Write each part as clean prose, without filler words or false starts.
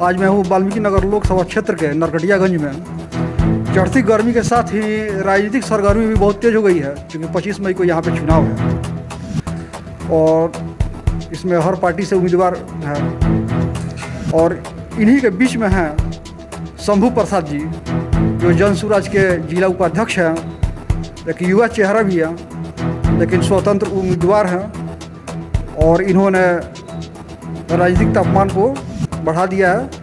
आज मैं हूँ वाल्मीकि नगर लोकसभा क्षेत्र के नरकटियागंज में। चढ़ती गर्मी के साथ ही राजनीतिक सरगर्मी भी बहुत तेज़ हो गई है, क्योंकि 25 मई को यहाँ पे चुनाव है और इसमें हर पार्टी से उम्मीदवार हैं। और इन्हीं के बीच में हैं शंभू प्रसाद जी, जो जन सुराज के जिला उपाध्यक्ष हैं, एक युवा चेहरा भी है, लेकिन स्वतंत्र उम्मीदवार हैं और इन्होंने राजनीतिक तापमान को बढ़ा दिया है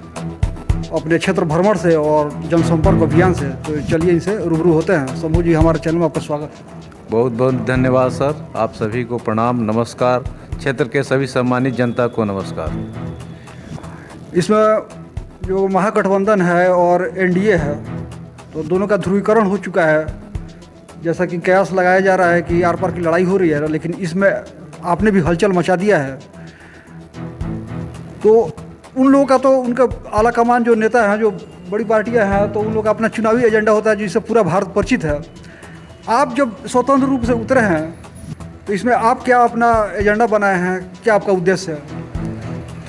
अपने क्षेत्र भ्रमण से और जनसंपर्क अभियान से। तो चलिए इनसे रूबरू होते हैं। शंभू जी, हमारे चैनल में आपका स्वागत है। बहुत बहुत धन्यवाद सर, आप सभी को प्रणाम, नमस्कार। क्षेत्र के सभी सम्मानित जनता को नमस्कार। इसमें जो महागठबंधन है और एनडीए है, तो दोनों का ध्रुवीकरण हो चुका है। जैसा कि कयास लगाया जा रहा है कि आर पार की लड़ाई हो रही है, लेकिन इसमें आपने भी हलचल मचा दिया है। तो उन लोगों का तो उनका आला कमान जो नेता हैं, जो बड़ी पार्टियां हैं, तो उन लोगों का अपना चुनावी एजेंडा होता है जिससे पूरा भारत परिचित है। आप जब स्वतंत्र रूप से उतरे हैं, तो इसमें आप क्या अपना एजेंडा बनाए हैं, क्या आपका उद्देश्य है?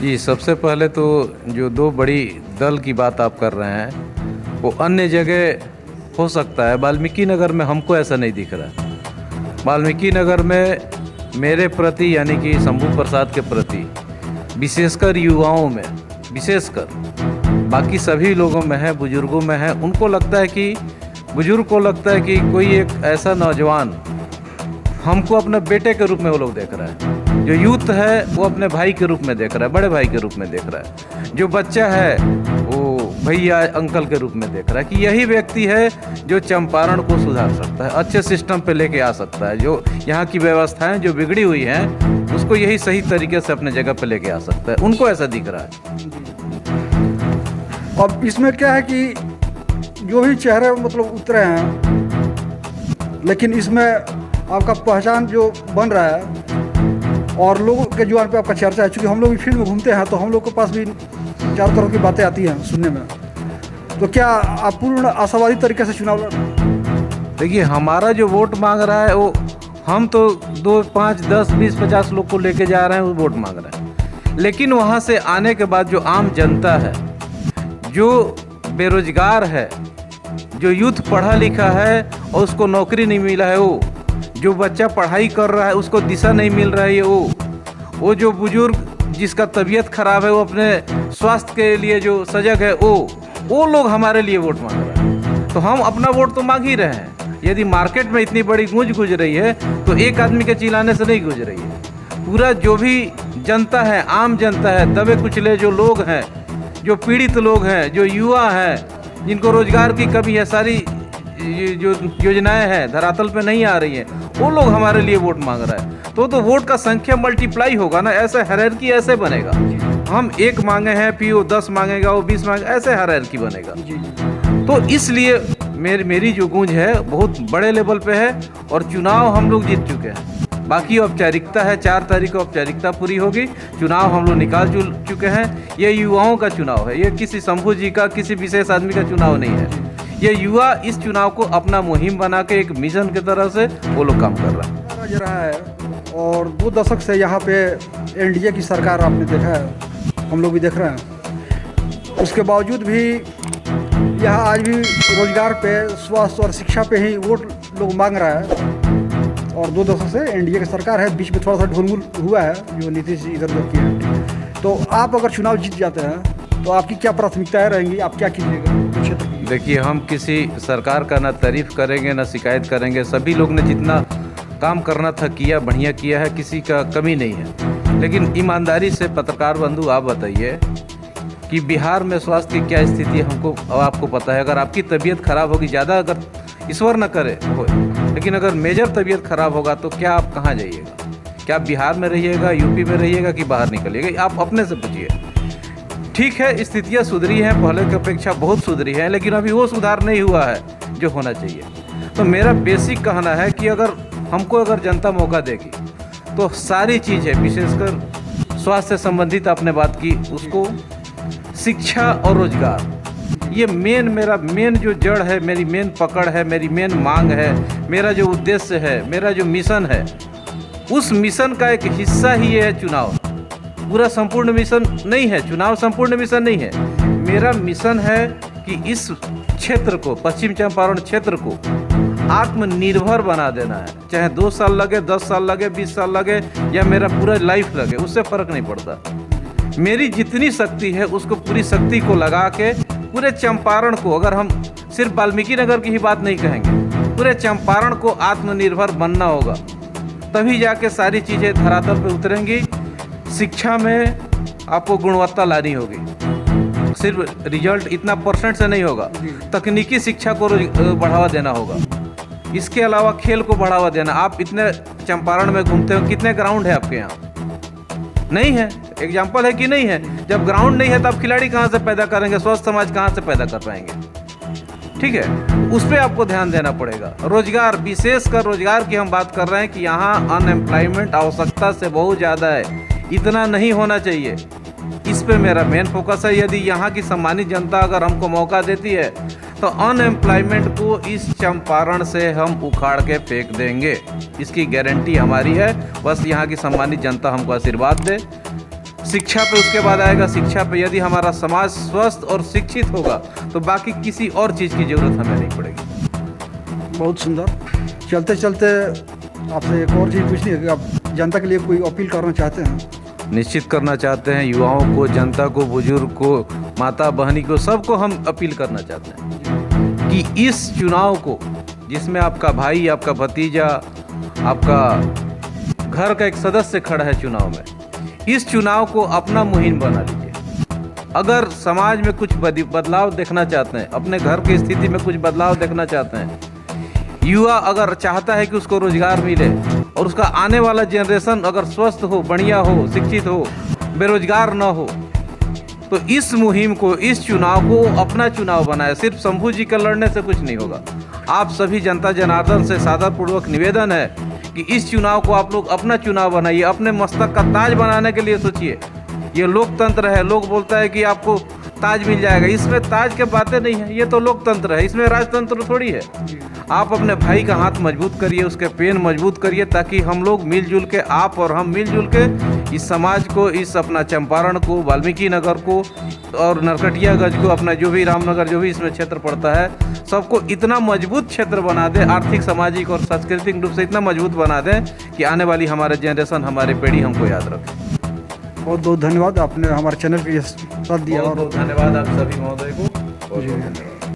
जी, सबसे पहले तो जो दो बड़ी दल की बात आप कर रहे हैं वो अन्य जगह हो सकता है, वाल्मीकि नगर में हमको ऐसा नहीं दिख रहा। वाल्मीकि नगर में मेरे प्रति यानी कि शंभू प्रसाद के प्रति, विशेषकर युवाओं में, विशेषकर बाकी सभी लोगों में है, बुजुर्गों में है, उनको लगता है कि बुजुर्ग को लगता है कि कोई एक ऐसा नौजवान हमको अपने बेटे के रूप में वो लोग देख रहा है। जो यूथ है वो अपने भाई के रूप में देख रहा है, बड़े भाई के रूप में देख रहा है। जो बच्चा है वो भैया अंकल के रूप में देख रहा है कि यही व्यक्ति है जो चंपारण को सुधार सकता है, अच्छे सिस्टम पे लेके आ सकता है, जो यहाँ की व्यवस्थाएं जो बिगड़ी हुई हैं उसको यही सही तरीके से अपने जगह पे लेके आ सकता है। उनको ऐसा दिख रहा है। अब इसमें क्या है कि जो भी चेहरे मतलब उतरे हैं, लेकिन इसमें आपका पहचान जो बन रहा है और लोगों के जुबान पे आपका चर्चा है। चूँकि हम लोग भी फील्ड में घूमते हैं, तो हम लोग के पास भी चारों तरह की बातें आती हैं सुनने में। तो क्या आप पूर्ण आशावादी तरीके से चुनाव लड़? देखिए, हमारा जो वोट मांग रहा है वो हम तो 2, 5, 10, 20, 50 लोग को लेके जा रहे हैं, वो वोट मांग रहे हैं। लेकिन वहाँ से आने के बाद जो आम जनता है, जो बेरोजगार है, जो यूथ पढ़ा लिखा है और उसको नौकरी नहीं मिला है, वो जो बच्चा पढ़ाई कर रहा है उसको दिशा नहीं मिल रही है, वो जो बुजुर्ग जिसका तबीयत खराब है, वो अपने स्वास्थ्य के लिए जो सजग है, वो लोग हमारे लिए वोट मांग रहे हैं। तो हम अपना वोट तो मांग ही रहे हैं। यदि मार्केट में इतनी बड़ी गूंज गुज रही है तो एक आदमी के चिल्लाने से नहीं गुज रही है। पूरा जो भी जनता है, आम जनता है, दबे कुचले जो लोग हैं, जो पीड़ित लोग हैं, जो युवा हैं, जिनको रोजगार की कमी है, सारी जो योजनाएं हैं धरातल पे नहीं आ रही हैं, वो लोग हमारे लिए वोट मांग रहा है। तो वोट का संख्या मल्टीप्लाई होगा ना, ऐसे हायरार्की ऐसे बनेगा। हम 1 मांगे हैं, पीओ 10 मांगेगा, वो 20 मांगे, ऐसे हायरार्की बनेगा। तो इसलिए मेरी जो गूंज है बहुत बड़े लेवल पे है और चुनाव हम लोग जीत चुके हैं। बाकी औपचारिकता है, 4 तारीख को औपचारिकता पूरी होगी। चुनाव हम लोग निकाल चुके हैं। ये युवाओं का चुनाव है, ये किसी शंभू जी का, किसी विशेष आदमी का चुनाव नहीं है। ये युवा इस चुनाव को अपना मुहिम बना के एक मिशन की तरह से वो लोग काम कर रहा है। और 2 दशक से यहाँ पे एनडीए की सरकार आपने देखा है, हम लोग भी देख रहे हैं। उसके बावजूद भी यहाँ आज भी रोजगार पे, स्वास्थ्य और शिक्षा पे ही वोट लोग मांग रहा है। और 2 दशक से एनडीए की सरकार है, बीच में थोड़ा सा ढुलमुल हुआ है जो नीतीश जी इधर उधर किए हैं। तो आप अगर चुनाव जीत जाते हैं तो आपकी क्या प्राथमिकताएं रहेंगी, आप क्या कीजिएगा क्षेत्र की? देखिए, हम किसी सरकार का ना तारीफ करेंगे ना शिकायत करेंगे। सभी लोग ने जितना काम करना था किया, बढ़िया किया है, किसी का कमी नहीं है। लेकिन ईमानदारी से पत्रकार बंधु आप बताइए कि बिहार में स्वास्थ्य की क्या स्थिति है, हमको आपको पता है। अगर आपकी तबीयत खराब होगी, ज़्यादा अगर ईश्वर न करे हो, लेकिन अगर मेजर तबीयत खराब होगा तो क्या आप कहाँ जाइएगा? क्या आप बिहार में रहिएगा, यूपी में रहिएगा कि बाहर निकलिएगा? आप अपने से पूछिए। ठीक है, स्थितियाँ सुधरी हैं, पहले की अपेक्षा बहुत सुधरी है, लेकिन अभी वो सुधार नहीं हुआ है जो होना चाहिए। तो मेरा बेसिक कहना है कि अगर जनता मौका देगी तो सारी चीज़ें, विशेषकर स्वास्थ्य से संबंधित आपने बात की, उसको शिक्षा और रोजगार, ये मेरा मेन जो जड़ है, मेरी मेन पकड़ है, मेरी मेन मांग है, मेरा जो उद्देश्य है, मेरा जो मिशन है, उस मिशन का एक हिस्सा ही ये है चुनाव। पूरा संपूर्ण मिशन नहीं है, चुनाव संपूर्ण मिशन नहीं है। मेरा मिशन है कि इस क्षेत्र को, पश्चिम चंपारण क्षेत्र को आत्मनिर्भर बना देना है। चाहे 2 साल लगे, 10 साल लगे, 20 साल लगे या मेरा पूरा लाइफ लगे, उससे फर्क नहीं पड़ता। मेरी जितनी शक्ति है उसको, पूरी शक्ति को लगा के पूरे चंपारण को, अगर हम सिर्फ वाल्मीकि नगर की ही बात नहीं कहेंगे, पूरे चंपारण को आत्मनिर्भर बनना होगा। तभी जाके सारी चीज़ें धरातल पे उतरेंगी। शिक्षा में आपको गुणवत्ता लानी होगी, सिर्फ रिजल्ट इतना परसेंट से नहीं होगा। तकनीकी शिक्षा को बढ़ावा देना होगा। इसके अलावा खेल को बढ़ावा देना। आप इतने चंपारण में घूमते हो, कितने ग्राउंड है आपके यहाँ? नहीं है। एग्जाम्पल है कि नहीं है? जब ग्राउंड नहीं है तब खिलाड़ी कहाँ से पैदा करेंगे? स्वस्थ समाज कहाँ से पैदा कर पाएंगे? ठीक है, उस पर आपको ध्यान देना पड़ेगा। रोजगार, विशेषकर रोजगार की हम बात कर रहे हैं कि यहाँ अनएम्प्लॉयमेंट आवश्यकता से बहुत ज़्यादा है, इतना नहीं होना चाहिए। इस पे मेरा मेन फोकस है। यदि यहाँ की सम्मानित जनता अगर हमको मौका देती है तो अनएम्प्लॉयमेंट को इस चंपारण से हम उखाड़ के फेंक देंगे, इसकी गारंटी हमारी है। बस यहाँ की सम्मानित जनता हमको आशीर्वाद दे। शिक्षा पे उसके बाद आएगा। शिक्षा पे यदि हमारा समाज स्वस्थ और शिक्षित होगा तो बाकी किसी और चीज़ की ज़रूरत हमें नहीं पड़ेगी। बहुत सुंदर। चलते चलते आपसे एक और चीज़ पूछनी है कि आप जनता के लिए कोई अपील करना चाहते हैं? निश्चित करना चाहते हैं। युवाओं को, जनता को, बुजुर्ग को, माता बहनी को, सबको हम अपील करना चाहते हैं कि इस चुनाव को, जिसमें आपका भाई, आपका भतीजा, आपका घर का एक सदस्य खड़ा है चुनाव में, इस चुनाव को अपना मुहिम बना लीजिए। अगर समाज में कुछ बदलाव देखना चाहते हैं, अपने घर की स्थिति में कुछ बदलाव देखना चाहते हैं, युवा अगर चाहता है कि उसको रोजगार मिले और उसका आने वाला जनरेशन अगर स्वस्थ हो, बढ़िया हो, शिक्षित हो, बेरोजगार न हो, तो इस मुहिम को, इस चुनाव को अपना चुनाव बनाए। सिर्फ शंभू जी के लड़ने से कुछ नहीं होगा। आप सभी जनता जनार्दन से सादरपूर्वक निवेदन है कि इस चुनाव को आप लोग अपना चुनाव बनाइए, अपने मस्तक का ताज बनाने के लिए सोचिए। ये लोकतंत्र है। लोग बोलता है कि आपको ताज मिल जाएगा, इसमें ताज के बातें नहीं है। ये तो लोकतंत्र है, इसमें राजतंत्र थोड़ी है। आप अपने भाई का हाथ मजबूत करिए, उसके पेन मजबूत करिए, ताकि हम लोग मिलजुल के, आप और हम मिलजुल के इस समाज को, इस अपना चंपारण को, वाल्मीकि नगर को और नरकटियागंज को, अपना जो भी रामनगर, जो भी इसमें क्षेत्र पड़ता है, सबको इतना मजबूत क्षेत्र बना दे, आर्थिक, सामाजिक और सांस्कृतिक रूप से इतना मजबूत बना दें कि आने वाली हमारे जनरेशन, हमारे पीढ़ी हमको याद रखे। बहुत बहुत धन्यवाद, आपने हमारे चैनल के लिए साथ दिया। बहुत बहुत धन्यवाद आप सभी महोदय को। बहुत बहुत धन्यवाद।